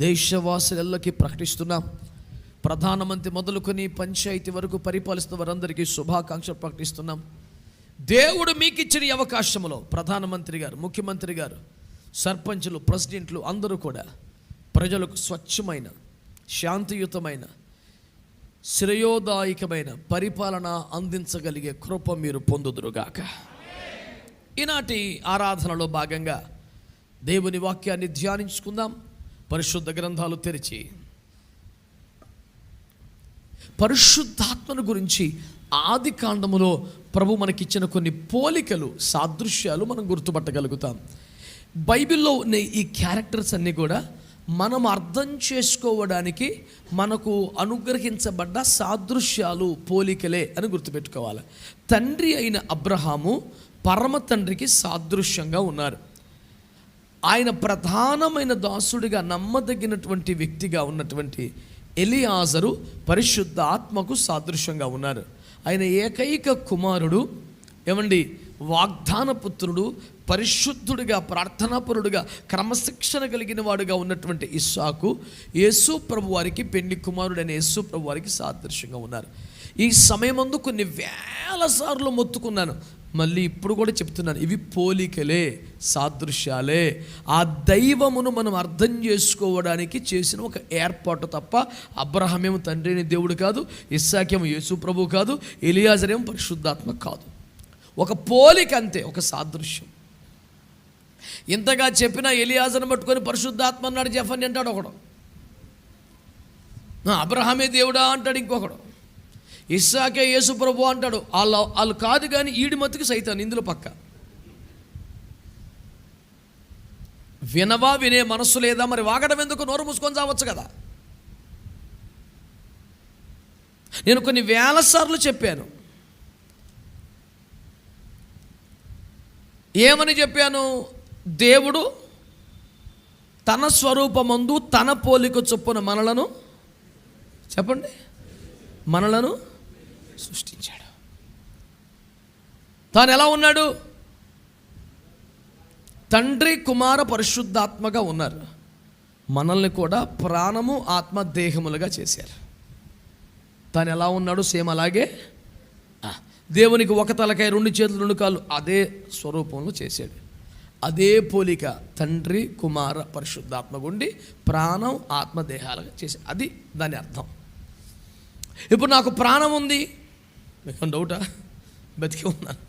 దేశవాసులకి ప్రకటిస్తున్నాం. ప్రధానమంత్రి మొదలుకొని పంచాయతీ వరకు పరిపాలిస్తున్న వారందరికీ శుభాకాంక్షలు ప్రకటిస్తున్నాం. దేవుడు మీకు ఇచ్చిన అవకాశంలో ప్రధానమంత్రి గారు, ముఖ్యమంత్రి గారు, సర్పంచులు, ప్రెసిడెంట్లు అందరూ కూడా ప్రజలకు స్వచ్ఛమైన, శాంతియుతమైన, శ్రేయోదాయకమైన పరిపాలన అందించగలిగే కృప మీరు పొందుదురుగాక. ఈనాటి ఆరాధనలో భాగంగా దేవుని వాక్యాన్ని ధ్యానించుకుందాం. పరిశుద్ధ గ్రంథాలు తెరిచి పరిశుద్ధాత్మను గురించి ఆది కాండములో ప్రభు మనకిచ్చిన కొన్ని పోలికలు, సాదృశ్యాలు మనం గుర్తుపట్టగలుగుతాం. బైబిల్లో ఉన్న ఈ క్యారెక్టర్స్ అన్నీ కూడా మనం అర్థం చేసుకోవడానికి మనకు అనుగ్రహించబడ్డ సాదృశ్యాలు, పోలికలే అని గుర్తుపెట్టుకోవాలి. తండ్రి అయిన అబ్రహాము పరమ తండ్రికి సాదృశ్యంగా ఉన్నారు. ఆయన ప్రధానమైన దాసుడిగా, నమ్మదగినటువంటి వ్యక్తిగా ఉన్నటువంటి ఎలియాజరు పరిశుద్ధ ఆత్మకు సాదృశ్యంగా ఉన్నారు. ఆయన ఏకైక కుమారుడు, వాగ్దాన పుత్రుడు, పరిశుద్ధుడిగా, ప్రార్థనాపరుడుగా, క్రమశిక్షణ కలిగిన వాడుగా ఉన్నటువంటి ఇస్సాకు యేసు ప్రభు వారికి పెండి కుమారుడైన యేసు ప్రభు వారికి సాదృశ్యంగా ఉన్నారు. ఈ సమయమందు కొన్ని వేల సార్లు మొత్తుకున్నాను, మళ్ళీ ఇప్పుడు కూడా చెప్తున్నాను, ఇవి పోలికలే, సాదృశ్యాలే. ఆ దైవమును మనం అర్థం చేసుకోవడానికి చేసిన ఒక ఏర్పాటు తప్ప అబ్రహామేమో తండ్రి అయిన దేవుడు కాదు, ఇస్సాకేమో యేసు ప్రభు కాదు, ఎలియాజరేమో పరిశుద్ధాత్మ కాదు. ఒక పోలిక అంతే, ఒక సాదృశ్యం. ఇంతగా చెప్పినా ఎలియాజర్ని పట్టుకొని పరిశుద్ధాత్మ అన్నాడు జఫని అంటాడు ఒకడు, అబ్రహామే దేవుడా అంటాడు ఇంకొకడు, ఇస్సాకే యేసు ప్రభు అంటాడు. వాళ్ళు కాదు కానీ ఈడి మత్తుకి సైతాన్ ఇందులో పక్క. వినవా, వినే మనస్సు లేదా? మరి వాగడం ఎందుకు? నోరు మూసుకొని చావచ్చు కదా. నేను కొన్ని వేల సార్లు చెప్పాను. ఏమని చెప్పాను? దేవుడు తన స్వరూపమందు తన పోలిక చొప్పున మనలను సృష్టించాడు. తాను ఎలా ఉన్నాడు? తండ్రి, కుమార, పరిశుద్ధాత్మగా ఉన్నారు. మనల్ని కూడా ప్రాణము, ఆత్మ, దేహములుగా చేశారు. తాను ఎలా ఉన్నాడు? సేమ్ అలాగే. దేవునికి ఒక తలకాయ, 2 చేతులు, 2 కాళ్ళు, అదే స్వరూపంలో చేశాడు. అదే పోలిక తండ్రి, కుమార, పరిశుద్ధాత్మ గుండి ప్రాణం, ఆత్మ, దేహాలుగా చేశాడు. అది దాని అర్థం. ఇప్పుడు నాకు ప్రాణం ఉంది, మీకు డౌటా? బతికి ఉన్నాను.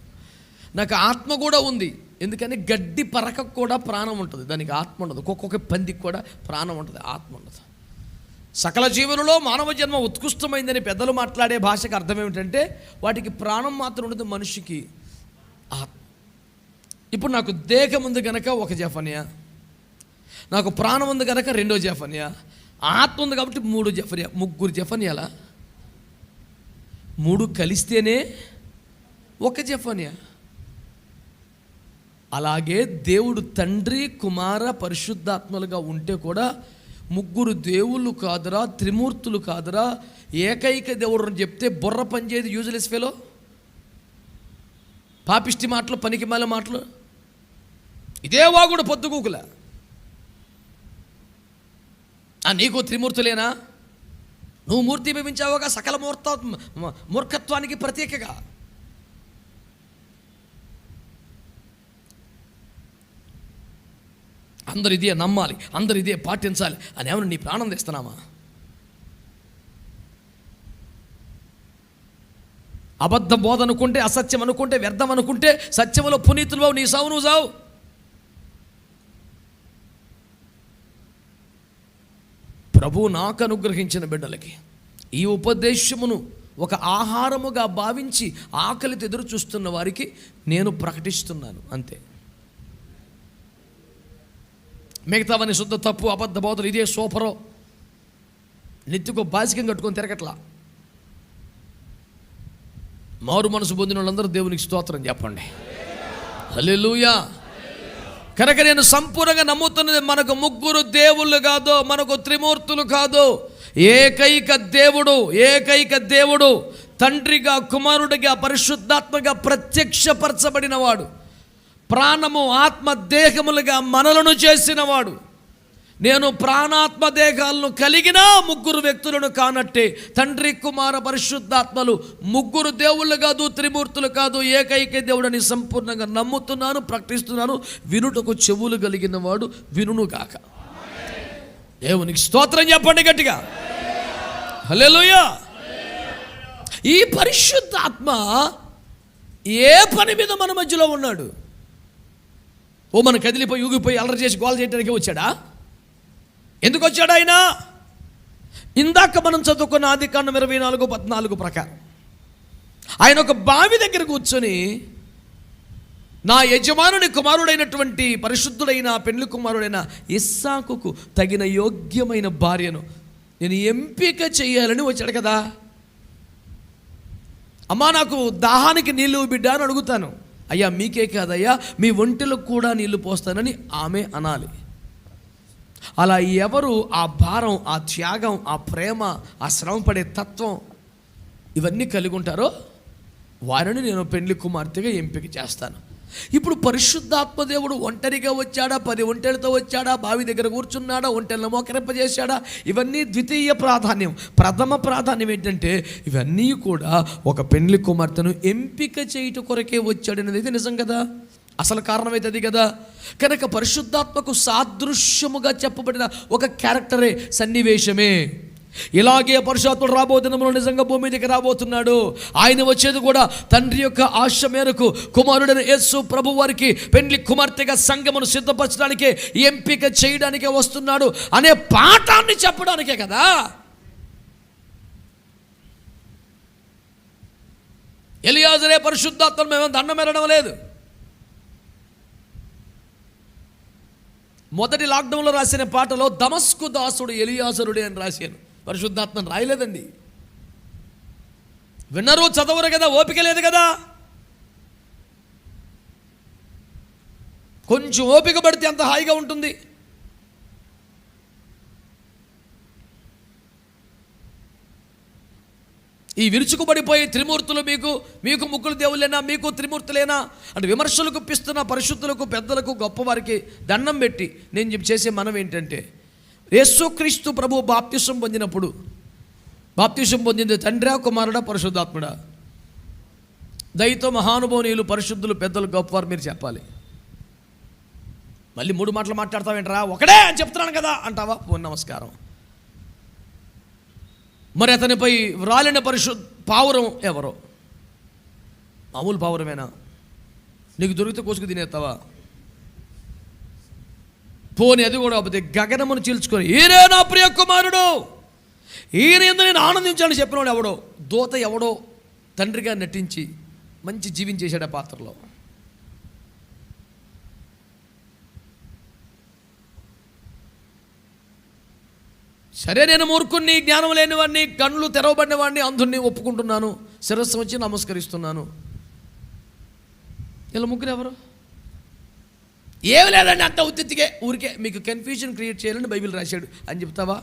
నాకు ఆత్మ కూడా ఉంది. ఎందుకని? గడ్డి పరకకు కూడా ప్రాణం ఉంటుంది, దానికి ఆత్మ ఉండదు. ఒక్కొక్క పందికి కూడా ప్రాణం ఉంటుంది, ఆత్మ ఉండదు. సకల జీవనంలో మానవ జన్మ ఉత్కృష్టమైందని పెద్దలు మాట్లాడే భాషకు అర్థం ఏమిటంటే వాటికి ప్రాణం మాత్రం ఉండదు, మనిషికి ఆత్మ. ఇప్పుడు నాకు దేహం ఉంది కనుక ఒక జఫన్యా, నాకు ప్రాణం ఉంది కనుక 2వ జఫన్యా, ఆత్మ ఉంది కాబట్టి 3 జఫన్యా, 3 జఫన్యాలా? 3 కలిస్తేనే ఒక జఫన్యా. అలాగే దేవుడు తండ్రి, కుమార, పరిశుద్ధాత్మలుగా ఉంటే కూడా 3 దేవుళ్ళు కాదురా, త్రిమూర్తులు కాదురా, ఏకైక దేవుడు అని చెప్తే బుర్ర పనిచేది. యూజ్లెస్ ఫెలో, పాపిష్టి మాటలు, పనికిమాల మాటలు. ఇదే వాగుడు పొద్దుగూకుల. నీకు త్రిమూర్తులేనా? నువ్వు మూర్తి భవించావుగా, సకల మూర్ఖత్వానికి ప్రత్యేకగా. అందరు ఇదే నమ్మాలి, అందరు ఇదే పాటించాలి అని ఏమన్నా నీ ప్రాణం తెస్తున్నామా? అబద్ధ బోధ అనుకుంటే, అసత్యం అనుకుంటే, వ్యర్థం అనుకుంటే సత్యములో పునీతులు నీ సావు నువ్వు సావు. ప్రభు నాకు అనుగ్రహించిన బిడ్డలకి ఈ ఉపదేశమును ఒక ఆహారముగా భావించి ఆకలితో ఎదురు చూస్తున్న వారికి నేను ప్రకటిస్తున్నాను, అంతే. మిగతావన్నీ శుద్ధ తప్పు, అబద్ధ బోధలు, ఇదే సూపరో, నెత్తికో బాసికం కట్టుకొని తిరగట్లా. మారు మనసు పొందిన వాళ్ళందరూ దేవునికి స్తోత్రం చెప్పండి. హల్లెలూయా. కనుక నేను సంపూర్ణంగా నమ్ముతున్నది, మనకు 3 దేవుళ్ళు కాదు, మనకు త్రిమూర్తులు కాదు, ఏకైక దేవుడు తండ్రిగా, కుమారుడిగా, పరిశుద్ధాత్మగా ప్రత్యక్షపరచబడినవాడు, ప్రాణము, ఆత్మ, దేహములుగా మనలను చేసినవాడు, నేను ప్రాణాత్మ దేహాలను కలిగిన ముగ్గురు వ్యక్తులను కానట్టే తండ్రి కుమార పరిశుద్ధాత్మలు ముగ్గురు దేవుళ్ళు కాదు, త్రిమూర్తులు కాదు, ఏకైక దేవుడని సంపూర్ణంగా నమ్ముతున్నాను, ప్రకటిస్తున్నాను. వినుటకు చెవులు కలిగిన వాడు వినును గాక. దేవునికి స్తోత్రం చెప్పండి గట్టిగా. హల్లెలూయా. ఈ పరిశుద్ధాత్మ ఏ పని మీద మన మధ్యలో ఉన్నాడు? మన కదిలిపోయి ఊగిపోయి అల్లరి చేసి గోల చేయడానికి వచ్చాడా? ఎందుకు వచ్చాడు ఆయన? ఇందాక మనం చదువుకున్న ఆదికాండం 24:14 ప్రకారం ఆయన ఒక బావి దగ్గర కూర్చొని, నా యజమానుని కుమారుడైనటువంటి పరిశుద్ధుడైన పెండ్లి కుమారుడైన ఇస్సాకుకు తగిన యోగ్యమైన భార్యను నేను ఎంపిక చేయాలని వచ్చాడు కదా. అమ్మా, నాకు దాహానికి నీళ్ళు బిడ్డ అని అడుగుతాను. అయ్యా మీకే కాదయ్యా, మీ ఒంటెలకు కూడా నీళ్లు పోస్తానని ఆమె అనాలి. అలా ఎవరు ఆ భారం, ఆ త్యాగం, ఆ ప్రేమ, ఆ శ్రమపడే తత్వం ఇవన్నీ కలిగి ఉంటారో వారిని నేను పెండ్లి కుమార్తెగా ఎంపిక చేస్తాను. ఇప్పుడు పరిశుద్ధాత్మ దేవుడు ఒంటరిగా వచ్చాడా, 10 ఒంటెలతో వచ్చాడా, బావి దగ్గర కూర్చున్నాడా, ఒంటెలను మోకరింపజేశాడా? ఇవన్నీ ద్వితీయ ప్రాధాన్యం. ప్రథమ ప్రాధాన్యం ఏంటంటే ఇవన్నీ కూడా ఒక పెండ్లి కుమార్తెను ఎంపిక చేయట కొరకే వచ్చాడనేది అయితే నిజం కదా. అసలు కారణం అయితే అది కదా. కనుక పరిశుద్ధాత్మకు సాదృశ్యముగా చెప్పబడిన ఒక క్యారెక్టరే, సన్నివేశమే. ఇలాగే పరిశుద్ధాత్ముడు రాబో దినంలో నిజంగా భూమి మీదకి రాబోతున్నాడు. ఆయన వచ్చేది కూడా తండ్రి యొక్క ఆశ మేరకు కుమారుడైన యేసు ప్రభు వారికి పెండ్లి కుమార్తెగా సంఘమును సిద్ధపరచడానికే, ఎంపిక చేయడానికే వస్తున్నాడు అనే పాఠాన్ని చెప్పడానికే కదా. ఎలియాజరే పరిశుద్ధాత్మను మేము దండం ఎరడం లేదు. మొదటి లాక్డౌన్లో రాసిన పాటలో దమస్కు దాసుడు ఎలియాజరుడే అని రాశాను, పరిశుద్ధాత్మను రాయలేదండి. విన్నరు, చదవరు కదా, ఓపిక లేదు కదా. కొంచెం ఓపిక పడితే అంత హాయిగా ఉంటుంది. ఈ విరుచుకుపడిపోయి త్రిమూర్తులు మీకు ముగ్గురు దేవుళ్ళేనా, మీకు త్రిమూర్తులేనా అంటే విమర్శలకు పిస్తున్న పరిశుద్ధులకు, పెద్దలకు, గొప్పవారికి దండం పెట్టి నేను చేసే మనం ఏంటంటే, యేసుక్రీస్తు ప్రభు బాప్తిసం పొందినప్పుడు, బాప్తిసం పొందింది తండ్రా, కుమారుడా, పరిశుద్ధాత్ముడా? దయతో మహానుభావులు, పరిశుద్ధులు, పెద్దలు, గొప్పవారు మీరు చెప్పాలి. మళ్ళీ 3 మాటలు మాట్లాడతావేంట్రా? ఒకడే అని చెప్తున్నాను కదా అంటావా? నమస్కారం. మరి అతనిపై రాలిన పావురం ఎవరో? మామూలు పావురమేనా? నీకు దొరికితే కోసుకు తినేస్తావా? పోనీ అది కూడా కాకపోతే గగనమును చీల్చుకొని ఈయనే నా ప్రియ కుమారుడు, ఈయన యందు నేను ఆనందించాలని చెప్పినవాడు ఎవడో? దూత ఎవడో తండ్రిగా నటించి మంచి జీవించేశాడు ఆ పాత్రలో. సరే, నేను మూర్ఖుణ్ణి, జ్ఞానం లేనివాడిని, కళ్ళు తెరవబడిన వాడిని, అంధుణ్ణి ఒప్పుకుంటున్నాను, శిరస్సు వచ్చి నమస్కరిస్తున్నాను. ఇలా ముగ్గురు ఎవరు? ఏమి లేదండి, అంత ఉత్తికే ఊరికే మీకు కన్ఫ్యూజన్ క్రియేట్ చేయాలని బైబిల్ రాశాడు అని చెప్తావా?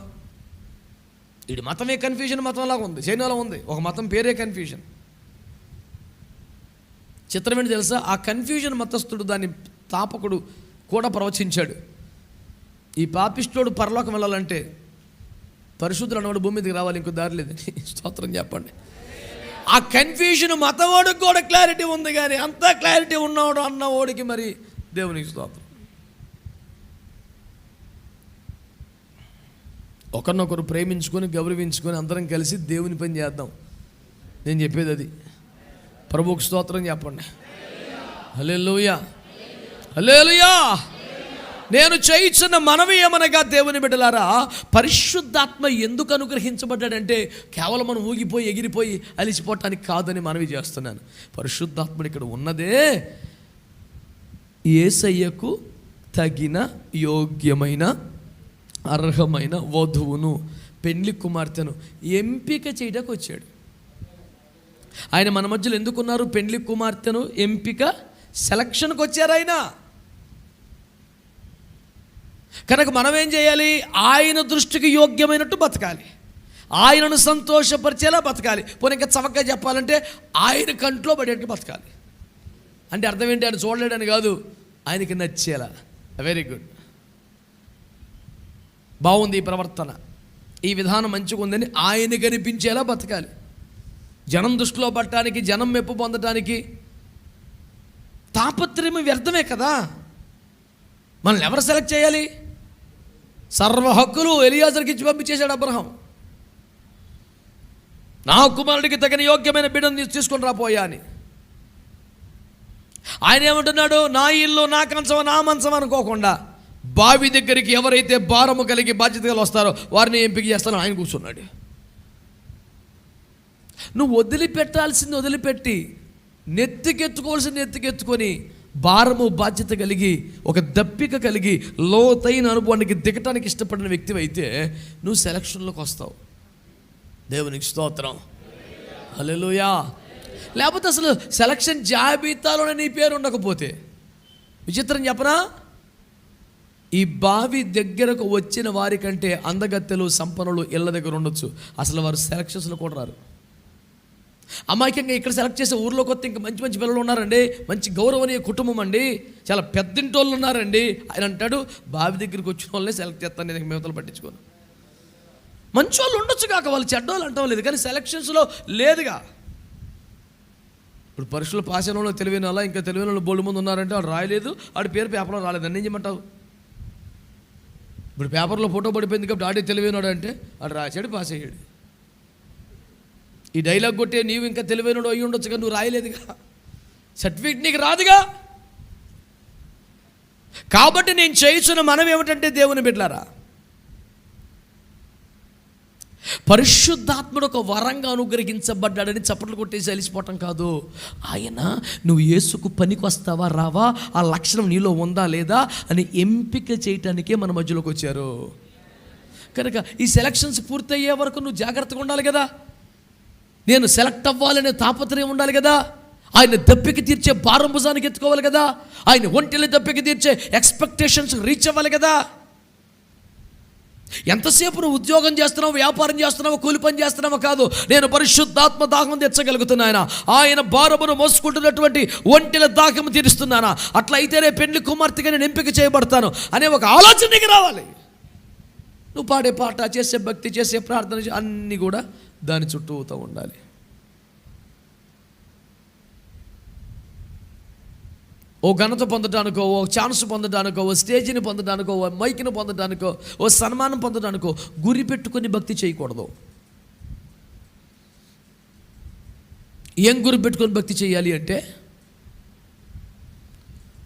ఇది మతమే కన్ఫ్యూజన్ మతంలాగా ఉంది, చైనాలో ఉంది ఒక మతం పేరే కన్ఫ్యూజన్. చిత్రం ఏంటి తెలుసా? ఆ కన్ఫ్యూజన్ మతస్థుడు, దాని తాపకుడు కూడా ప్రవచించాడు, ఈ పాపిస్టోడు పరలోకం వెళ్ళాలంటే పరిశుద్ధులు అన్నవాడు భూమి మీదకి రావాలి, ఇంకో దారి లేదని. స్తోత్రం చెప్పండి. ఆ కన్ఫ్యూజన్ మతవాడికి కూడా క్లారిటీ ఉంది, కానీ అంతా క్లారిటీ ఉన్నవాడు అన్నవాడికి మరి దేవునికి స్తోత్రం. ఒకరినొకరు ప్రేమించుకొని, గౌరవించుకొని అందరం కలిసి దేవుని పని చేద్దాం. నేను చెప్పేది అది. ప్రభువుకు స్తోత్రం చెప్పండి. హల్లెలూయా, హల్లెలూయా. నేను చేయించిన మనవి ఏమనగా, దేవుని బిడ్డలారా, పరిశుద్ధాత్మ ఎందుకు అనుగ్రహించబడ్డాడంటే కేవలం మనం ఊగిపోయి ఎగిరిపోయి అలిసిపోవటానికి కాదని మనవి చేస్తున్నాను. పరిశుద్ధాత్ముడు ఇక్కడ ఉన్నదే యేసయ్యకు తగిన యోగ్యమైన అర్హమైన వధువును, పెండ్లి కుమార్తెను ఎంపిక చేయడానికి వచ్చాడు. ఆయన మన మధ్యలో ఎందుకున్నారు? పెండ్లి కుమార్తెను ఎంపిక, సెలక్షన్కి వచ్చారు ఆయన. కనుక మనం ఏం చేయాలి? ఆయన దృష్టికి యోగ్యమైనట్టు బతకాలి, ఆయనను సంతోషపరిచేలా బతకాలి. పోనీ ఇంకా చవకగా చెప్పాలంటే ఆయన కంట్లో పడేట్టు బతకాలి. అంటే అర్థం ఏంటి? ఆయన చూడలేడని కాదు, ఆయనకి నచ్చేలా. Very good. బాగుంది ఈ ప్రవర్తన, ఈ విధానం మంచిగా ఉందని ఆయన కనిపించేలా బతకాలి. జనం దృష్టిలో పడటానికి, జనం మెప్పు పొందటానికి తాపత్రయం వ్యర్థమే కదా. మనల్ని ఎవరు సెలెక్ట్ చేయాలి? సర్వ హక్కులు ఎలియాజర్కి ఇచ్చి పంపించేశాడు అబ్రహాం. నా కుమారుడికి తగిన యోగ్యమైన బిడ్డను తీసుకొని రాపోయా అని. ఆయన ఏమంటున్నాడు? నా ఇల్లు నా కంచం నా మంచం అనుకోకుండా బావి దగ్గరికి ఎవరైతే భారము కలిగి బాధ్యతలు వస్తారో వారిని ఎంపిక చేస్తానో ఆయన కూర్చున్నాడు. నువ్వు వదిలిపెట్టాల్సింది వదిలిపెట్టి నెత్తికెత్తుకోవాల్సింది నెత్తికెత్తుకొని భారము బాధ్యత కలిగి ఒక దప్పిక కలిగి లోతైన అనుభవానికి దిగటానికి ఇష్టపడిన వ్యక్తి అయితే నువ్వు సెలక్షన్లోకి వస్తావు. దేవునికి స్తోత్రం, హల్లెలూయా. లేకపోతే అసలు సెలక్షన్ జాబితాలోనే నీ పేరు ఉండకపోతే విచిత్రం చెప్పనా? ఈ బావి దగ్గరకు వచ్చిన వారి కంటే అందగత్తెలు సంపన్నులు ఇళ్ళ దగ్గర ఉండొచ్చు, అసలు వారు సెలక్షన్స్లో కూడా రారు. అమాయకంగా ఇక్కడ సెలెక్ట్ చేసే ఊర్లో కొత్త ఇంకా మంచి మంచి పిల్లలు ఉన్నారండి, మంచి గౌరవనీయ కుటుంబం అండి, చాలా పెద్దింటోళ్ళు ఉన్నారండి. ఆయన అంటాడు బావి దగ్గరికి వచ్చిన వాళ్ళనే సెలెక్ట్ చేస్తాను, నేను మేతలు పట్టించుకోను. మంచి వాళ్ళు ఉండొచ్చు కాక వాళ్ళు చెడ్డోళ్ళు అంటాం లేదు, కానీ సెలక్షన్స్లో లేదుగా. ఇప్పుడు పరీక్షలు పాస్ అయిన వాళ్ళు తెలివైన వాళ్ళ, ఇంకా తెలివైన వాళ్ళు బోల్డ్ మంది ఉన్నారంటే వాడు రాయలేదు, వాడి పేరు పేపర్లో రాలేదు అని ఏం చేయమంటావు? ఇప్పుడు పేపర్లో ఫోటో పడిపోయింది కాబట్టి ఆడే తెలివైనవాడు అంటే వాడు రాశాడు, పాస్ అయ్యాడు. ఈ డైలాగ్ కొట్టే నీవు ఇంకా తెలివైనడు అయ్యి ఉండొచ్చు కానీ నువ్వు రాయలేదుగా, సర్టిఫికేట్ నీకు రాదుగా. కాబట్టి నేను చేస్తున్న మనం ఏమిటంటే దేవుని బిడ్డలారా, పరిశుద్ధాత్ముడు ఒక వరంగా అనుగ్రహించబడ్డాడని చప్పట్లు కొట్టేసి అలిసిపోవటం కాదు. ఆయన నువ్వు యేసుకు పనికి వస్తావా రావా, ఆ లక్షణం నీలో ఉందా లేదా అని ఎంపిక చేయటానికే మన మధ్యలోకి వచ్చారు. కనుక ఈ సెలక్షన్స్ పూర్తయ్యే వరకు నువ్వు జాగ్రత్తగా ఉండాలి కదా. నేను సెలెక్ట్ అవ్వాలనే తాపత్రయం ఉండాలి కదా. ఆయన దప్పికి తీర్చే భారం భుజానికి ఎత్తుకోవాలి కదా. ఆయన ఒంటిని దప్పికి తీర్చే ఎక్స్పెక్టేషన్స్ రీచ్ అవ్వాలి కదా. ఎంతసేపు నువ్వు ఉద్యోగం చేస్తున్నావు, వ్యాపారం చేస్తున్నావు, కూలి పని చేస్తున్నావు కాదు, నేను పరిశుద్ధాత్మ దాహం తెచ్చగలుగుతున్నాయన, ఆయన భారమును మోసుకుంటున్నటువంటి ఒంటిల దాహం తీరుస్తున్నానా, అట్లా అయితేనే పెళ్లి కుమార్తెగా నేను ఎంపిక చేయబడతాను అనే ఒక ఆలోచన నీకు రావాలి. నువ్వు పాడే పాట, చేసే భక్తి, చేసే ప్రార్థన అన్నీ కూడా దాని చుట్టూతో ఉండాలి. ఓ ఘనత పొందడానికో, ఓ ఛాన్స్ పొందడానికో, ఓ స్టేజ్ని పొందడానికో, ఓ మైక్ని పొందడానికో, ఓ సన్మానం పొందడానికో గురి పెట్టుకొని భక్తి చేయకూడదు. ఏం గురి పెట్టుకొని భక్తి చేయాలి అంటే,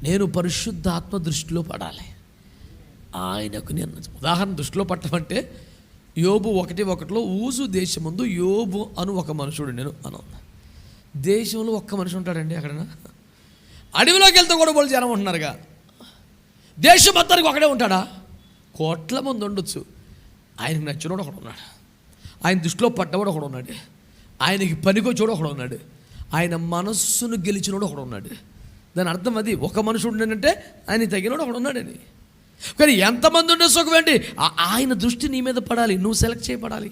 నేను పరిశుద్ధాత్మ దృష్టిలో పడాలి. ఆయనకు నేను ఉదాహరణ దృష్టిలో పట్టమంటే యోబు 1:1 ఊజు దేశముందు యోబు అను ఒక మనుషుడు నేను అను. దేశంలో ఒక్క మనిషి ఉంటాడండి అక్కడ? అడవిలోకి వెళ్తే కూడా వాళ్ళు జనం ఉంటున్నారుగా. దేశం మొత్తానికి ఒకడే ఉంటాడా? కోట్ల మంది ఉండొచ్చు. ఆయనకు నచ్చినోడు ఒకడు ఉన్నాడు, ఆయన దృష్టిలో పడ్డవాడు ఒకడు ఉన్నాడు, ఆయనకి పనికొచ్చాడు ఒకడు ఉన్నాడు, ఆయన మనస్సును గెలిచినోడు ఒకడు ఉన్నాడు. దాని అర్థం అది, ఒక మనుషుడు అంటే ఆయన తగినోడు ఒకడు ఉన్నాడని. కానీ ఎంతమంది ఉండే సుఖమేంటి, ఆయన దృష్టి నీ మీద పడాలి, నువ్వు సెలెక్ట్ చేయబడాలి.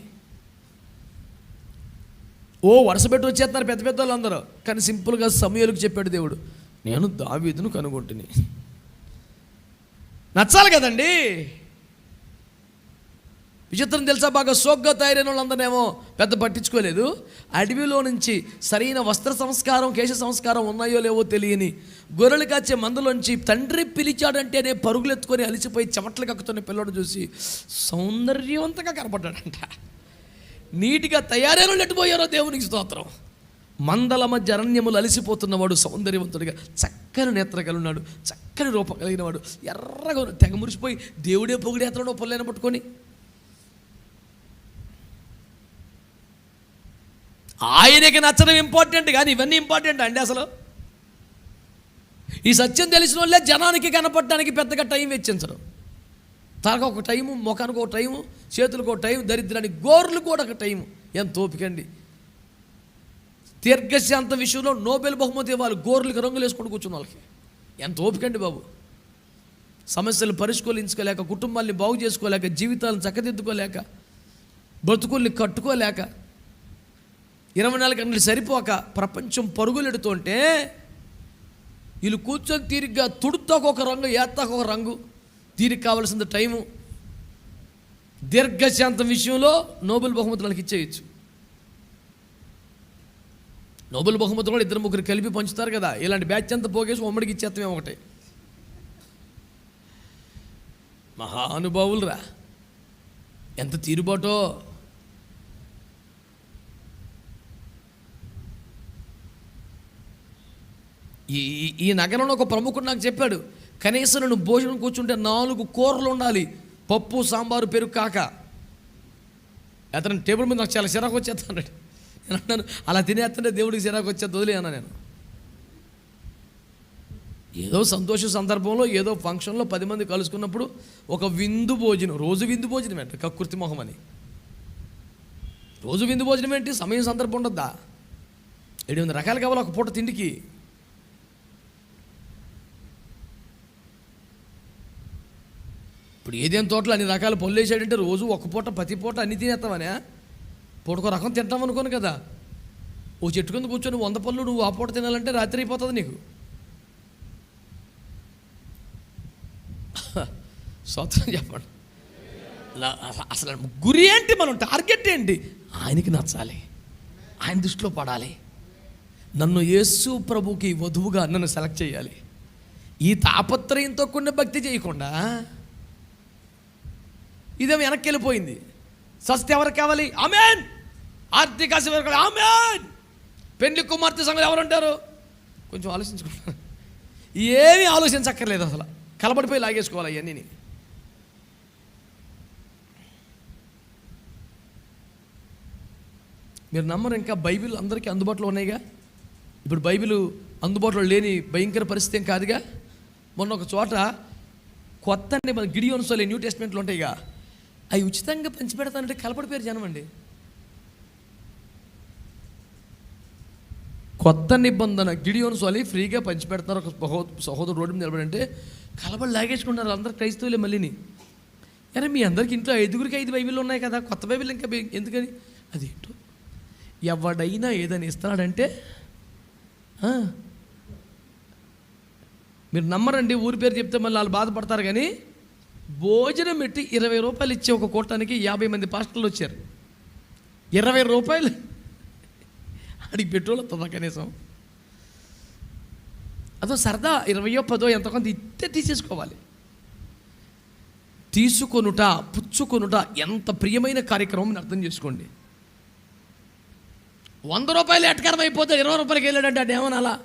ఓ వరుసపెట్టి వచ్చేస్తున్నారు పెద్ద పెద్ద వాళ్ళందరూ, కానీ సింపుల్గా సమూయేలుకు చెప్పాడు దేవుడు, నేను దావీదును కనుగొంటిని. నచ్చాలి కదండి. విచిత్రం తెలుసా, బాగా సోగ్గా తయారైన వాళ్ళందరినేమో పెద్ద పట్టించుకోలేదు. అడవిలో నుంచి సరైన వస్త్ర సంస్కారం, కేశ సంస్కారం ఉన్నాయో లేవో తెలియని గొర్రెలు కాచే మందులోంచి తండ్రి పిలిచాడంటేనే పరుగులెత్తుకొని అలిసిపోయి చెమట్లు కక్కుతున్న పిల్లడు చూసి సౌందర్యవంతంగా కనపడ్డాడంట. నీటిగా తయారైన వాళ్ళు ఎట్టుపోయారో దేవునికి స్తోత్రం. మందల మధ్య అరణ్యములు అలిసిపోతున్నవాడు సౌందర్యవంతుడిగా, చక్కని నేత్ర కలిగి ఉన్నాడు, చక్కని రూపం కలిగిన వాడు, ఎర్రగా తెగ మురిసిపోయి దేవుడే పొగిడేస్తున్నాడు పొల్లైన పట్టుకొని. ఆయనకి నచ్చడం ఇంపార్టెంట్ కానీ ఇవన్నీ ఇంపార్టెంట్ అండి. అసలు ఈ సత్యం తెలిసిన వాళ్ళే జనానికి కనపడడానికి పెద్దగా టైం వెచ్చించడం. తనకు ఒక టైము, ముఖానికి ఒక టైము, చేతులకు ఒక టైం, దరిద్రానికి గోర్లు కూడా ఒక టైము. ఎంత ఓపికండి. దీర్ఘశాంత విషయంలో నోబెల్ బహుమతి ఇవ్వాలి గోర్లకి రంగులు వేసుకొని కూర్చున్న వాళ్ళకి. ఎంత ఓపికండి బాబు. సమస్యలు పరిష్కరించుకోలేక, కుటుంబాన్ని బాగు చేసుకోలేక, జీవితాలను చక్కదిద్దుకోలేక, బ్రతుకుల్ని కట్టుకోలేక, 24 గంటలు సరిపోక ప్రపంచం పరుగులెడుతుంటే వీళ్ళు కూర్చొని తీరిగ్గా తుడుతాకు ఒక రంగు, ఏత్తాకు ఒక రంగు, దీనికి కావాల్సిన టైము. దీర్ఘశాంతం విషయంలో నోబెల్ బహుమతులు వాళ్ళకి ఇచ్చేయచ్చు. నోబెల్ బహుమతులు కూడా 2-3 కలిపి పంచుతారు కదా. ఇలాంటి బ్యాచ్ అంతా పోగేసి ఉమ్మడికి ఇచ్చేస్తామే ఒకటే. మహానుభావులురా, ఎంత తీరుబాటో. ఈ నగరంలో ఒక ప్రముఖుడు నాకు చెప్పాడు, కనీసం నువ్వు భోజనం కూర్చుంటే 4 కూరలు ఉండాలి, పప్పు, సాంబారు, పెరుగు కాక. అతను టేబుల్ మీద నాకు చాలా చిరాకు వచ్చేస్తాను. నేను అన్నాను, అలా తినేస్తుంటే దేవుడికి చిరాకు వచ్చేది వదిలే అన్నా నేను. ఏదో సంతోష సందర్భంలో ఏదో ఫంక్షన్లో 10 మంది కలుసుకున్నప్పుడు ఒక విందు భోజనం, రోజు విందు భోజనం ఏంటి కక్కుర్తి మొహం అని. రోజు విందు భోజనం ఏంటి, సమయం సందర్భం ఉండద్దా? 700 రకాలు కావాలి ఒక పూట తిండికి. ఇప్పుడు ఏదేం తోటలో అన్ని రకాల పళ్ళు వేసాడంటే రోజు ఒక పూట ప్రతి పూట అన్ని తినేస్తామనే, పూటకో రకం తింటాం అనుకోను కదా. ఓ చెట్టు కింద కూర్చొని 100 పళ్ళు నువ్వు ఆ పూట తినాలంటే రాత్రి అయిపోతుంది నీకు. స్తోత్రం చెప్పండి. అసలు గురి ఏంటి, మనం టార్గెట్ ఏంటి? ఆయనకి నచ్చాలి, ఆయన దృష్టిలో పడాలి. నన్ను యేసు ప్రభుకి వధువుగా నన్ను సెలెక్ట్ చేయాలి. ఈ తాపత్రయంతో కూడిన భక్తి చేయకుండా ఇదేమో వెనక్కి వెళ్ళిపోయింది. స్వస్థ ఎవరికి కావాలి? ఆమేన్. ఆర్థిక ఆశీర్వాదం కావాలి? ఆమేన్. పెళ్లి కుమార్తె సంగతి ఎవరుంటారు? కొంచెం ఆలోచించుకుంటారు. ఏమీ ఆలోచించక్కర్లేదు, అసలు కలబడిపోయి లాగేసుకోవాలి అవన్నీ. మీరు నమ్మరు, ఇంకా బైబిల్ అందరికీ అందుబాటులో ఉన్నాయిగా. ఇప్పుడు బైబిల్ అందుబాటులో లేని భయంకర పరిస్థితి ఏం కాదుగా. మొన్న ఒక చోట కొత్త మన గిడియోన్స్ న్యూ టెస్ట్మెంట్లో ఉంటాయిగా, అవి ఉచితంగా పంచిపెడతానంటే కలపడిపోయారు జనం అండి. కొత్త నిబంధన గిడియోన్స్ వాళ్ళు ఫ్రీగా పంచిపెడతారు. ఒక సహోదరు రోడ్డు మీద నిలబడంటే కలబడి లాగేసుకుంటారు అందరు క్రైస్తవులే. మళ్ళీని అరే మీ అందరికి ఇంట్లో 5గురికి 5 బైబిల్ ఉన్నాయి కదా, కొత్త బైబిల్ ఇంకా ఎందుకని? అదేంటో ఎవడైనా ఏదైనా ఇస్తున్నాడంటే మీరు నమ్మరండి, ఊరి పేరు చెప్తే మళ్ళీ వాళ్ళు బాధపడతారు. కానీ భోజనం పెట్టి 20 రూపాయలు ఇచ్చే ఒక కూటానికి 50 మంది పాస్టర్లు వచ్చారు. 20 రూపాయలు అడిగి పెట్రోల్ వస్తుందా కనీసం? అదో సరదా 20 10 ఎంత కొంత ఇట్టే తీసేసుకోవాలి. తీసుకొనుట పుచ్చుకొనుట ఎంత ప్రియమైన కార్యక్రమం అర్థం చేసుకోండి. 100 రూపాయలు ఎటకరం అయిపోతే 20 రూపాయలకి వెళ్ళాడంటే అదేమన్నా అలా?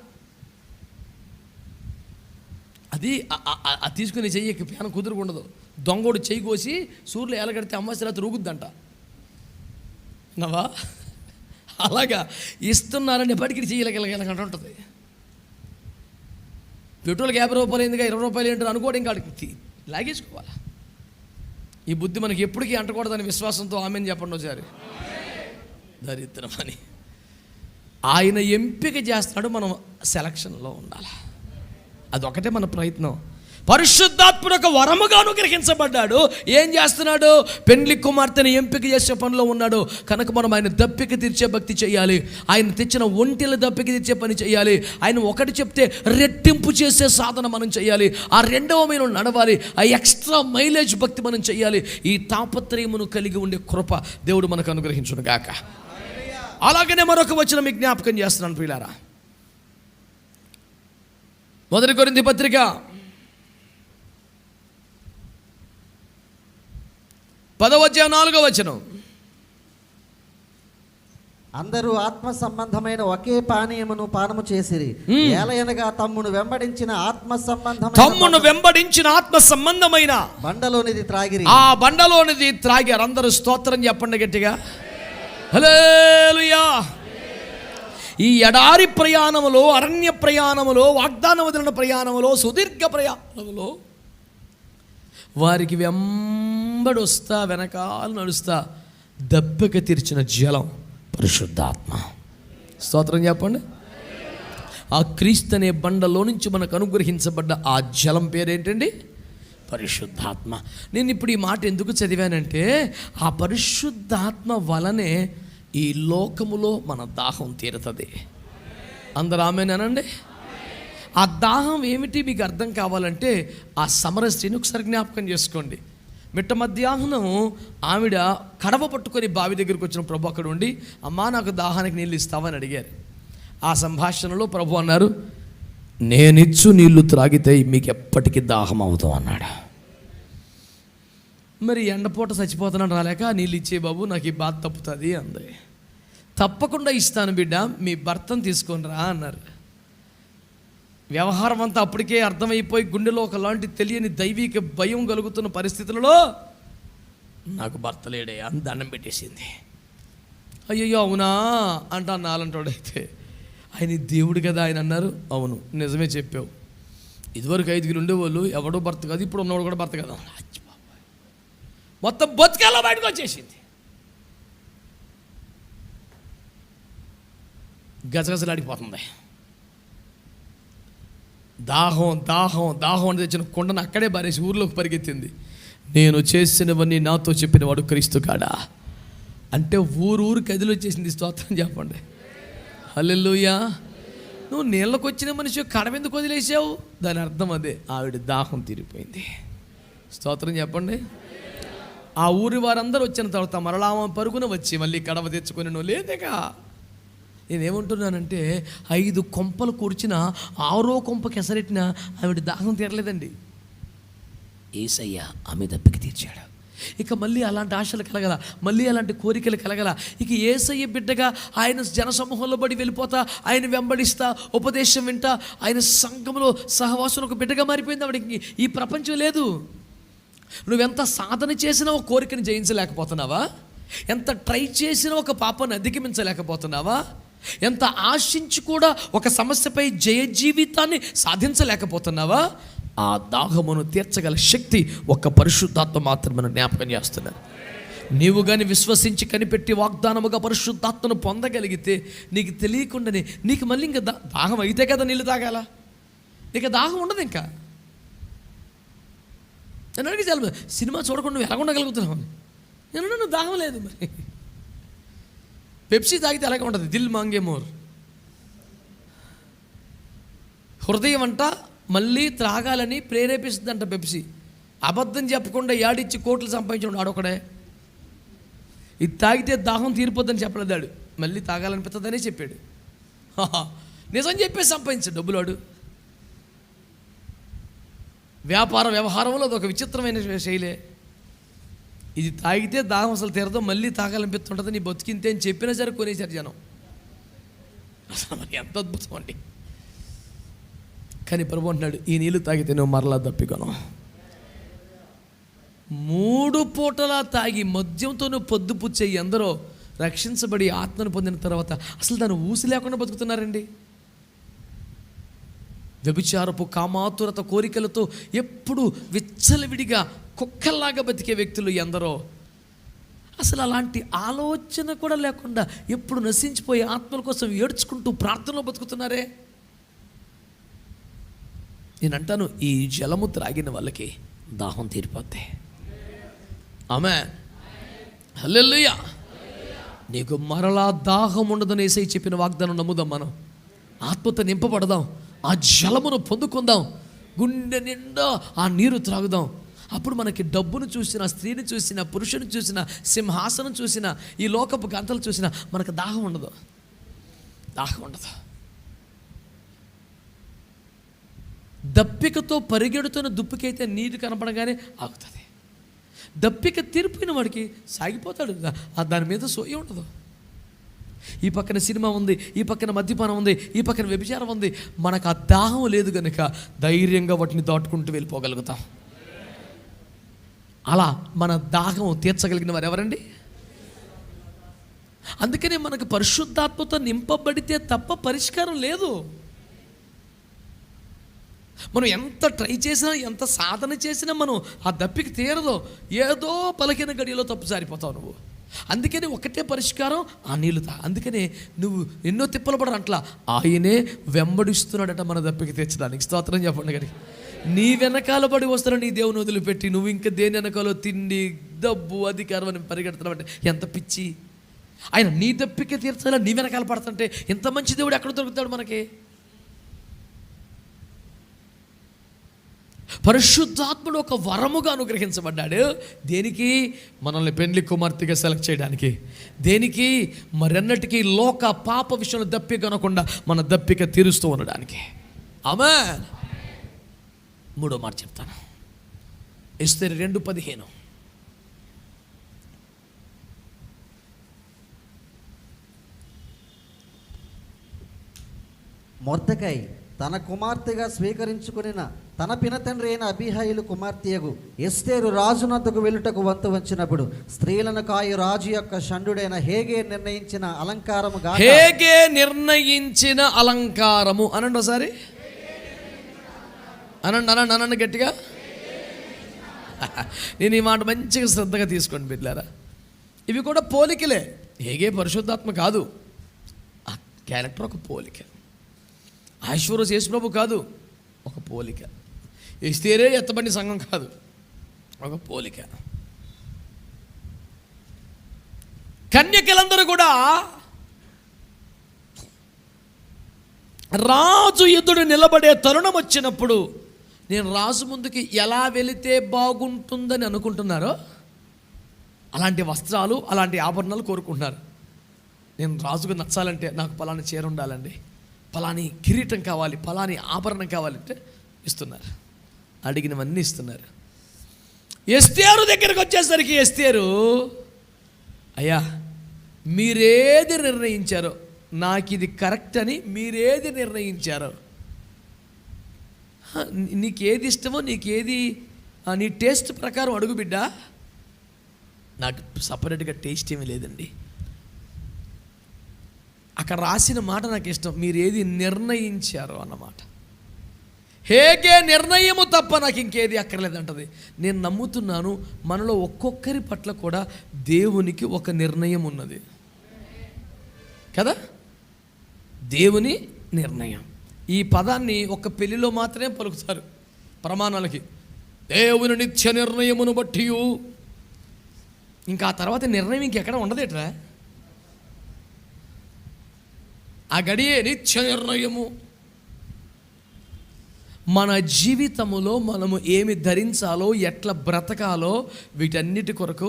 అది తీసుకుని చెయ్యి పేన కుదురుకుండదు. దొంగోడు చెయ్యి కోసి సూర్యులు ఎలగడితే అమావాస్య రాత్రి ఊగుద్దంట. నవా అలాగా ఇస్తున్నారని ఎప్పటికీ చెయ్యలేగలగంట ఉంటుంది. పెట్రోల్కి 50 రూపాయలు అయిందిగా 20 రూపాయలు ఏంటో అనుకోవడం ఇంకా లాగేసుకోవాలి. ఈ బుద్ధి మనకి ఎప్పటికీ అంటకూడదని విశ్వాసంతో ఆమెను చెప్పండి ఒకసారి. దరిద్రం అని ఆయన ఎంపిక చేస్తున్నాడు, మనం సెలక్షన్లో ఉండాలి. అదొకటే మన ప్రయత్నం. పరిశుద్ధాత్ముడు ఒక వరముగా అనుగ్రహించబడ్డాడు. ఏం చేస్తున్నాడు? పెండ్లి కుమార్తెని ఎంపిక చేసే పనిలో ఉన్నాడు. కనుక మనం ఆయన దప్పిక తీర్చే భక్తి చేయాలి. ఆయన తెచ్చిన ఒంటెల దప్పిక తీర్చే పని చేయాలి. ఆయన ఒకటి చెప్తే రెట్టింపు చేసే సాధన మనం చేయాలి. ఆ 2వ మైలు నడవాలి. ఆ ఎక్స్ట్రా మైలేజ్ భక్తి మనం చేయాలి. ఈ తాపత్రయమును కలిగి ఉండే కృప దేవుడు మనకు అనుగ్రహించును గాక. అలాగనే మరొక వచనం మీకు జ్ఞాపకం చేస్తున్నాను ప్రియులారా. 1 కొరింథీ పత్రిక 10:4 అందరూ ఆత్మ సంబంధమైన ఒకే పానీయమును పానము చేసిరి. ఏలయనగా తమ్మును వెంబడించిన ఆత్మ సంబంధమైన బండలోనిది త్రాగిరి. ఆ బండలోనిది త్రాగారు. అందరూ స్తోత్రం చెప్పండి గట్టిగా. హల్లెలూయా. ఈ ఎడారి ప్రయాణములో, అరణ్య ప్రయాణములో, వాగ్దానం వదిలిన ప్రయాణములో, సుదీర్ఘ ప్రయాణములో వారికి వెంబడి వస్తా వెనకాల నడుస్తా దప్పిక తీర్చిన జలం పరిశుద్ధాత్మ. స్తోత్రం చెప్పండి. ఆ క్రీస్తు అనే బండలో నుంచి మనకు అనుగ్రహించబడ్డ ఆ జలం పేరేంటండి? పరిశుద్ధాత్మ. నేను ఇప్పుడు ఈ మాట ఎందుకు చదివానంటే, ఆ పరిశుద్ధాత్మ వలనే ఈ లోకములో మన దాహం తీరుతుంది. అందరూ ఆమేనండి. ఆ దాహం ఏమిటి మీకు అర్థం కావాలంటే, ఆ సమరస్త్రీని ఒకసారి జ్ఞాపకం చేసుకోండి. మిట్ట మధ్యాహ్నం ఆవిడ కడవ పట్టుకొని బావి దగ్గరికి వచ్చిన ప్రభు అక్కడ ఉండి, అమ్మా నాకు దాహానికి నీళ్ళు ఇస్తావని అడిగారు. ఆ సంభాషణలో ప్రభు అన్నారు, నేనిచ్చు నీళ్లు త్రాగితే మీకు ఎప్పటికీ దాహం అవుతాం అన్నాడు. మరి ఎండపూట చచ్చిపోతున్నాను రాలేక నీళ్ళు ఇచ్చే బాబు, నాకు ఈ బాధ తప్పుతుంది అంది. తప్పకుండా ఇస్తాను బిడ్డ, మీ భర్తను తీసుకొని రా అన్నారు. వ్యవహారం అంతా అప్పటికే అర్థమైపోయి గుండెలో ఒకలాంటి తెలియని దైవిక భయం కలుగుతున్న పరిస్థితులలో నాకు భర్త లేడే అని దండం పెట్టేసింది. అయ్యయ్యో అవునా అంటాను నాలంటోడైతే, ఆయన దేవుడు కదా ఆయన అన్నారు. అవును నిజమే చెప్పావు, ఇదివరకు 5 ఉండేవాళ్ళు ఎవడో భర్త కాదు, ఇప్పుడు ఉన్నవాడు కూడా భర్త కదా. మొత్తం బతికేలా బయటకు వచ్చేసింది. గజగజలాడిపోతుంది. దాహం దాహం దాహం అని తెచ్చిన కొండను అక్కడే బారేసి ఊర్లోకి పరిగెత్తింది. నేను చేసినవన్నీ నాతో చెప్పినవాడు క్రీస్తు కాడా అంటే ఊరు కదిలి వచ్చేసింది. స్తోత్రం చెప్పండి, హల్లెలూయా. నువ్వు నీళ్ళకు వచ్చిన మనిషి కడమెందుకు వదిలేసావు, దాని అర్థం అదే, ఆవిడ దాహం తీరిపోయింది. స్తోత్రం చెప్పండి. ఆ ఊరి వారందరూ వచ్చిన తర్వాత మరలా పరుగున వచ్చి మళ్ళీ కడవ తెచ్చుకొని నువ్వు లేదేగా. నేనేమంటున్నానంటే 5 కొంపలు కూర్చిన 6వ కొంపకి ఎసరెట్టిన ఆవిడ దాహం తీరలేదండి. యేసయ్య ఆమె దప్పిక తీర్చాడు. ఇక మళ్ళీ అలాంటి ఆశలు కలగల, మళ్ళీ అలాంటి కోరికలు కలగల. ఇక యేసయ్య బిడ్డగా ఆయన జనసమూహంలో బడి వెళ్ళిపోతా, ఆయన వెంబడిస్తా, ఉపదేశం వింటా, ఆయన సంఘంలో సహవాసం ఒక బిడ్డగా మారిపోయింది ఆవిడకి. ఈ ప్రపంచం లేదు. నువ్వెంత సాధన చేసినా ఒక కోరికని జయించలేకపోతున్నావా? ఎంత ట్రై చేసినా ఒక పాపాన్ని అధిగమించలేకపోతున్నావా? ఎంత ఆశించి కూడా ఒక సమస్యపై జయ జీవితాన్ని సాధించలేకపోతున్నావా? ఆ దాహమును తీర్చగల శక్తి ఒక్క పరిశుద్ధాత్మ మాత్రమే జ్ఞాపకం చేస్తున్నారు. నీవు కానీ విశ్వసించి కనిపెట్టి వాగ్దానముగా పరిశుద్ధాత్మను పొందగలిగితే నీకు తెలియకుండానే నీకు మళ్ళీ ఇంకా దాహం అయితే కదా నీళ్ళు తాగాల, నీకు దాహం ఉండదు. ఇంకా నేను అడిగి చాలా సినిమా చూడకుండా నువ్వు ఎలా ఉండగలుగుతున్నావు? నేను దాహం లేదు. మరి పెప్సీ తాగితే ఎలాగ ఉంటుంది? దిల్ మాంగే మోర్. హృదయం అంట మళ్ళీ త్రాగాలని ప్రేరేపిస్తుందంట పెప్సీ. అబద్ధం చెప్పకుండా యాడిచ్చి కోట్లు సంపాదించడం ఆడొకడే. ఇది తాగితే దాహం తీరిపోద్దని చెప్పలేదాడు, మళ్ళీ తాగాలనిపిస్తుందనే చెప్పాడు. నిజం చెప్పేసి సంపాదించాడు డబ్బులు వాడు. వ్యవహారంలో అదొక విచిత్రమైన శైలే. ఇది తాగితే దాహం అసలు తీరదో, మళ్ళీ తాగాలనిపిస్తుంటుంది, నీ బతికింతే అని చెప్పినా సరే కొనేసారు జనం. అసలు మరి ఎంత అద్భుతం అండి. కానీ ప్రభు అంటున్నాడు, ఈ నీళ్ళు తాగితే నువ్వు మరలా దప్పికొను. 3 పూటలా తాగి మద్యంతో నువ్వు పొద్దుపుచ్చే ఎందరో రక్షించబడి ఆత్మను పొందిన తర్వాత అసలు దాన్ని ఊసి లేకుండా బతుకుతున్నారండి. వ్యభిచారపు కామాతురత కోరికలతో ఎప్పుడు విచ్చలవిడిగా కుక్కల్లాగా బతికే వ్యక్తులు ఎందరో అసలు అలాంటి ఆలోచన కూడా లేకుండా ఎప్పుడు నశించిపోయి ఆత్మల కోసం ఏడ్చుకుంటూ ప్రార్థనలో బతుకుతున్నారే. నేనంటాను, ఈ జలము త్రాగిన వాళ్ళకి దాహం తీరిపోద్ది. ఆమేన్, హల్లెలూయా. నీకు మరలా దాహం ఉండదని యేసయ్య చెప్పిన వాగ్దానం నమ్ముదాం. మనం ఆత్మతో నింపబడదాం, ఆ జలమును పొందుకుందాం, గుండె నిండా ఆ నీరు త్రాగుదాం. అప్పుడు మనకి డబ్బును చూసినా, స్త్రీని చూసినా, పురుషుని చూసినా, సింహాసనం చూసినా, ఈ లోకపు గంటలు చూసినా మనకు దాహం ఉండదు. దప్పికతో పరిగెడుతున్న దుప్పికైతే నీరు కనపడగానే ఆగుతుంది. దప్పిక తీరిపోయిన వాడికి సాగిపోతాడు, దాని మీద సోయి ఉండదు. ఈ పక్కన సినిమా ఉంది, ఈ పక్కన మద్యపానం ఉంది, ఈ పక్కన వ్యభిచారం ఉంది. మనకు ఆ దాహం లేదు కనుక ధైర్యంగా వాటిని దాటుకుంటూ వెళ్ళిపోగలుగుతాం. అలా మన దాహం తీర్చగలిగిన వారు ఎవరండి? అందుకనే మనకు పరిశుద్ధాత్మతో నింపబడితే తప్ప పరిష్కారం లేదు. మనం ఎంత ట్రై చేసినా, ఎంత సాధన చేసినా మనం ఆ దప్పికి తీరదు. ఏదో పలికిన గడియలో తప్పు జారిపోతావు నువ్వు. అందుకని ఒకటే పరిష్కారం, ఆ నీళ్ళు తా. అందుకనే నువ్వు ఎన్నో తిప్పలు పడరు, అట్లా ఆయనే వెంబడిస్తున్నాడట మన దప్పికి తీర్చడానికి. స్తోత్రం చెప్పండి. కానీ నీ వెనకాల పడి వస్తున్న నీ దేవుని వదిలిపెట్టి నువ్వు ఇంకా దేని వెనకాలో తిండి, డబ్బు, అధికారం అని పరిగెడుతున్నావు అంటే ఎంత పిచ్చి. ఆయన నీ దప్పికే తీర్చాలా నీ వెనకాల పడుతుంటే ఎంత మంచి దేవుడు ఎక్కడ దొరుకుతాడు మనకి? పరిశుద్ధాత్ముడు ఒక వరముగా అనుగ్రహించబడ్డాడు. దేనికి? మనల్ని పెండ్లి కుమార్తెగా సెలెక్ట్ చేయడానికి. దేనికి? మరెన్నటికీ లోక పాప విషయంలో దప్పిక అనకుండా మన దప్పిక తీరుస్తూ ఉండడానికి. ఆమేన్. మూడో మాట చెప్తాను. ఎస్తేరు 2:15. మొర్దెకై తన కుమార్తెగా స్వీకరించుకునిన తన పినతండ్రి అయిన అబీహయలు కుమార్తెయగు ఎస్తేరు రాజునద్దకు వెళ్ళుటకు వంతు వచ్చినప్పుడు స్త్రీలను కాయు రాజు యొక్క షండుడైన హేగే నిర్ణయించిన అలంకారముగా. హేగే నిర్ణయించిన అలంకారము అనండి ఒకసారి. అనండి గట్టిగా. నేను ఈ మాట మంచిగా శ్రద్ధగా తీసుకోండి బిడ్డలారా. ఇవి కూడా పోలికలే. హేగే పరిశుద్ధాత్మ కాదు, ఆ క్యారెక్టర్ ఒక పోలిక. ఐశ్వర్య యేసుప్రభు కాదు, ఒక పోలిక. ఎస్తేరే ఎత్తబడిన సంఘం కాదు, ఒక పోలిక. కన్యకలందరూ కూడా రాజు ఎదుడు నిలబడే తరుణం వచ్చినప్పుడు నేను రాజు ముందుకి ఎలా వెళితే బాగుంటుందని అనుకుంటున్నారో అలాంటి వస్త్రాలు, అలాంటి ఆభరణాలు కోరుకుంటున్నారు. నేను రాజుకు నచ్చాలంటే నాకు పలాని చీర ఉండాలండి, పలాని కిరీటం కావాలి, పలాని ఆభరణం కావాలంటే ఇస్తున్నారు. అడిగినవన్నీ ఇస్తున్నారు. ఎస్తేరు దగ్గరికి వచ్చేసరికి ఎస్తేరు, అయ్యా మీరేది నిర్ణయించారో, నాకు ఇది కరెక్ట్ అని మీరేది నిర్ణయించారో, నీకేది ఇష్టమో, నీకేది నీ టేస్ట్ ప్రకారం అడుగు బిడ్డ, నాకు సపరేట్గా టేస్ట్ ఏమీ లేదండి. అక్కడ రాసిన మాట నాకు ఇష్టం, మీరు ఏది నిర్ణయించారో అన్నమాట. హేగే నిర్ణయము తప్ప నాకు ఇంకేది అక్కర్లేదంటది. నేను నమ్ముతున్నాను మనలో ఒక్కొక్కరి పట్ల కూడా దేవునికి ఒక నిర్ణయం ఉన్నది కదా. దేవుని నిర్ణయం. ఈ పదాన్ని ఒక పెళ్లిలో మాత్రమే పలుకుతారు ప్రమాణాలకి. దేవుని నిత్య నిర్ణయమును బట్టి. ఇంకా ఆ తర్వాత నిర్ణయం ఇంకెక్కడ ఉండదేట్రా. ఆ గడియే నిత్య నిర్ణయము. మన జీవితములో మనము ఏమి ధరించాలో, ఎట్లా బ్రతకాలో, వీటన్నిటి కొరకు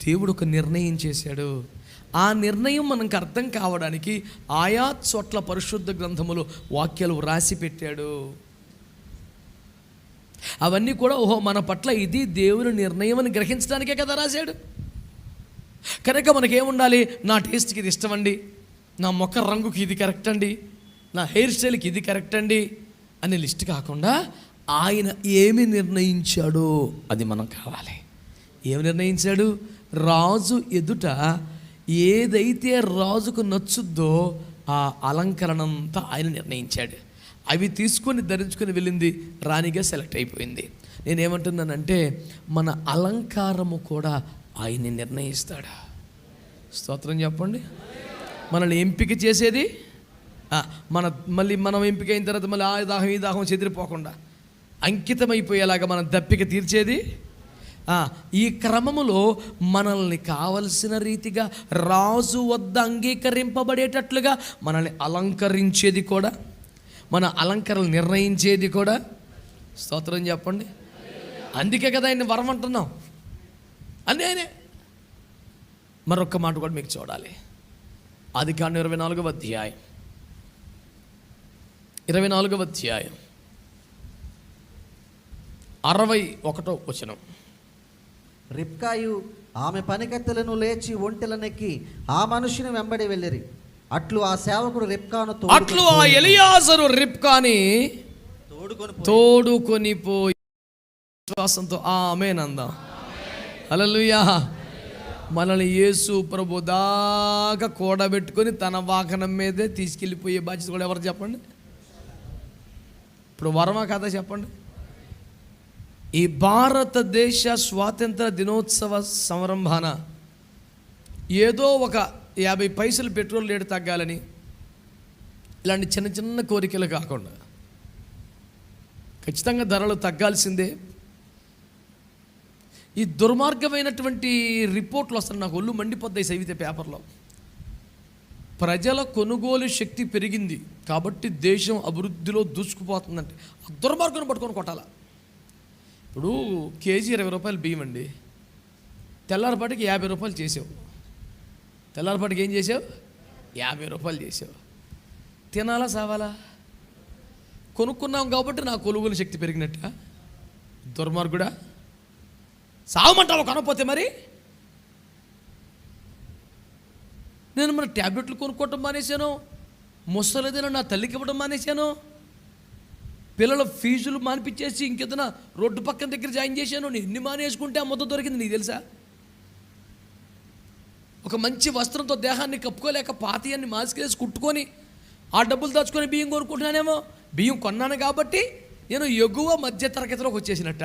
దేవుడు ఒక నిర్ణయం చేశాడు. ఆ నిర్ణయం మనకు అర్థం కావడానికి ఆయా చోట్ల పరిశుద్ధ గ్రంథములో వాక్యాలు వ్రాసి పెట్టాడు. అవన్నీ కూడా ఓహో మన పట్ల ఇది దేవుని నిర్ణయం అని గ్రహించడానికే కదా రాశాడు. కనుక మనకేముండాలి? నా టేస్ట్కి ఇది ఇష్టమండి, నా మొక్క రంగుకి ఇది కరెక్ట్ అండి, నా హెయిర్ స్టైల్కి ఇది కరెక్ట్ అండి అనే లిస్ట్ కాకుండా ఆయన ఏమి నిర్ణయించాడో అది మనం కావాలి. ఏమి నిర్ణయించాడు? రాజు ఎదుట ఏదైతే రాజుకు నచ్చుద్దో ఆ అలంకరణ అంతా ఆయన నిర్ణయించాడు. అవి తీసుకొని ధరించుకొని వెళ్ళింది, రాణిగా సెలెక్ట్ అయిపోయింది. నేనేమంటున్నానంటే మన అలంకారము కూడా ఆయన్ని నిర్ణయిస్తాడు. స్తోత్రం చెప్పండి. మనల్ని ఎంపిక చేసేది మళ్ళీ మనం ఎంపిక అయిన తర్వాత మళ్ళీ ఆ దాహం ఈ దాహం చెదిరిపోకుండా అంకితమైపోయేలాగా మనం దప్పిక తీర్చేది. ఈ క్రమములో మనల్ని కావలసిన రీతిగా రాజు వద్ద అంగీకరింపబడేటట్లుగా మనల్ని అలంకరించేది కూడా, మన అలంకరణ నిర్ణయించేది కూడా. స్తోత్రం చెప్పండి. అందుకే కదా ఆయన వరం అంటున్నాం. అనే మరొక మాట కూడా మీకు చూడాలి. ఆదికాండం 24వ అధ్యాయం 61వ వచనం. రిబ్కాయు ఆమె పనికత్తెలను లేచి ఒంటెలనెక్కి ఆ మనుషుని వెంబడి వెళ్ళిరి. అట్లు ఆ సేవకుడు రిబ్కాను అట్లు ఆ ఎలియాజరు రిబ్కాని తోడుకొని పోయి విశ్వాసంతో ఆమేన్ అందాం. హల్లెలూయా. మనల్ని యేసు ప్రభు దాకా కూడబెట్టుకొని తన వాహనం మీదే తీసుకెళ్ళిపోయే బాధ్యత కూడా ఎవరు చెప్పండి? ఇప్పుడు వరమా కదా చెప్పండి. ఈ భారతదేశ స్వాతంత్ర దినోత్సవ సంరంభాన ఏదో ఒక 50 పైసలు పెట్రోల్ రేటు తగ్గాలని ఇలాంటి చిన్న చిన్న కోరికలు కాకుండా ఖచ్చితంగా ధరలు తగ్గాల్సిందే. ఈ దుర్మార్గమైనటువంటి రిపోర్ట్లు వస్తున్నాయి. నాకు ఒళ్ళు మండిపోద్దాయి చదివితే పేపర్లో. ప్రజల కొనుగోలు శక్తి పెరిగింది కాబట్టి దేశం అభివృద్ధిలో దూసుకుపోతుందంటే ఆ దుర్మార్గం పట్టుకొని కొట్టాల. ఇప్పుడు కేజీ 20 రూపాయలు బియ్యం అండి, తెల్లారిపాటికి 50 రూపాయలు చేసావు. తెల్లారిపాటికి ఏం చేసావు? 50 రూపాయలు చేసావు. తినాలా సావాలా? కొనుక్కున్నాం కాబట్టి నా కొనుగోలు శక్తి పెరిగినట్ట. దుర్మార్గుడా, సావమంటావు కొనకపోతే? మరి నేను మన ట్యాబ్లెట్లు కొనుక్కోవటం మానేశాను, ముసలిదైనా నా తల్లికి ఇవ్వడం మానేశాను, పిల్లల ఫీజులు మానిపించేసి ఇంకేదైనా రోడ్డు పక్కన దగ్గర జాయిన్ చేశాను. నేను ఎన్ని మానేసుకుంటే ఆ మొత్తం దొరికింది నీకు తెలుసా? ఒక మంచి వస్త్రంతో దేహాన్ని కప్పుకోలేక పాతియాన్ని మాస్కేసి కుట్టుకొని ఆ డబ్బులు దాచుకొని బియ్యం కొనుక్కుంటున్నానేమో. బియ్యం కొన్నాను కాబట్టి నేను ఎగువ మధ్య తరగతిలోకి వచ్చేసినట్ట,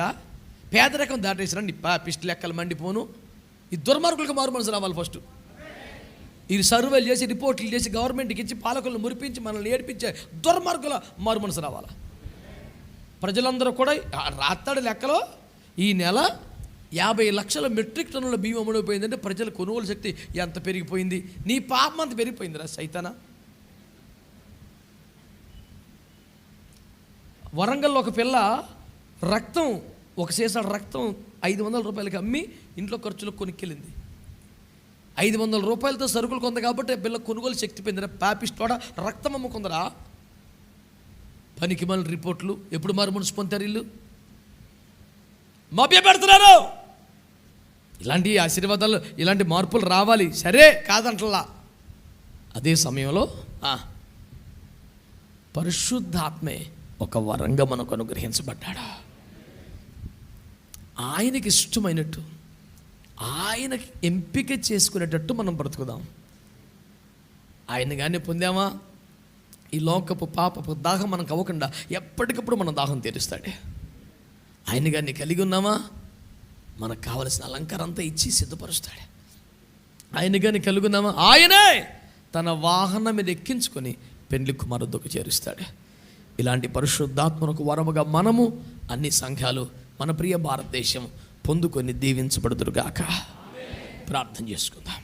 పేదరికం దాటేసిన నిప్ప పిస్టి లెక్కలు మండిపోను. ఈ దుర్మార్గులకు మారు మనసు రావాలి. ఫస్ట్ ఈ సర్వేలు చేసి రిపోర్ట్లు చేసి గవర్నమెంట్కి ఇచ్చి పాలకులను మురిపించి మనల్ని ఏడిపించే దుర్మార్గుల మారు మనసు రావాలి. ప్రజలందరూ కూడా రాత్తాడు లెక్కలో ఈ నెల 50 లక్షల మెట్రిక్ టన్నుల బియ్యం అమ్ముడిపోయిందంటే ప్రజల కొనుగోలు శక్తి ఎంత పెరిగిపోయింది. నీ పాపం అంత పెరిగిపోయిందిరా సైతానా. వరంగల్లో ఒక పిల్ల రక్తం, ఒక సీసాడు రక్తం 500 రూపాయలకి అమ్మి ఇంట్లో ఖర్చులకు కొనుక్కెళ్ళింది. 500 రూపాయలతో సరుకులు కొంది కాబట్టి ఆ పిల్ల కొనుగోలు శక్తి పోయిందిరా. పాపిస్టోడ రక్తం అమ్ముకుందరా. పనికి మళ్ళీ రిపోర్ట్లు ఎప్పుడు మారు మనసు పొందుతారు వీళ్ళు? మభ్య పెడుతున్నారు. ఇలాంటి ఆశీర్వాదాలు, ఇలాంటి మార్పులు రావాలి, సరే కాదంటలా. అదే సమయంలో పరిశుద్ధాత్మే ఒక వరంగా మనకు అనుగ్రహించబడ్డాడు. ఆయనకి ఇష్టమైనట్టు, ఆయనకి ఎంపిక చేసుకునేటట్టు మనం బ్రతుకుదాం. ఆయన కానీ పొందామా, ఈ లోకపు పాపపు దాహం మనకు అవ్వకుండా ఎప్పటికప్పుడు మన దాహం తీరుస్తాడు. ఆయన కానీ కలిగి ఉన్నామా, మనకు కావలసిన అలంకారం అంతా ఇచ్చి సిద్ధపరుస్తాడు. ఆయన కానీ కలిగి ఉన్నామా, ఆయనే తన వాహనం మీద ఎక్కించుకొని పెండ్లి కుమారుద్దకు చేరుస్తాడు. ఇలాంటి పరిశుద్ధాత్మకు వరముగా మనము, అన్ని సంఘాలు, మన ప్రియ భారతదేశం పొందుకొని దీవించబడుదురుగాక. ప్రార్థన చేసుకుందాం.